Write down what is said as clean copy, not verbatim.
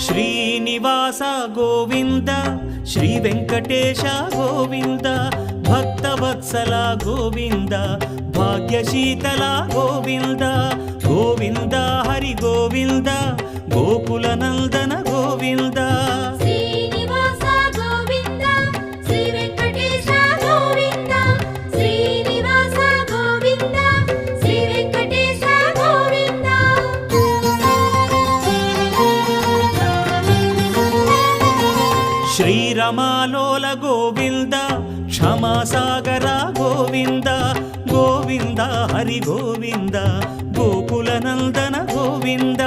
Srinivasa Govinda Shri Venkatesha Govinda Bhaktavatsala Govinda భాగ్యశీతల Govinda Govinda Hari Govinda Gokula Nandana Govinda Srinivasa Govinda Shri Venkatesha Govinda Srinivasa Govinda Shri Venkatesha Govinda శ్రీరమాలోల Govinda క్షమాసాగర Govinda Govinda Hari Govinda Gokula Nandana Govinda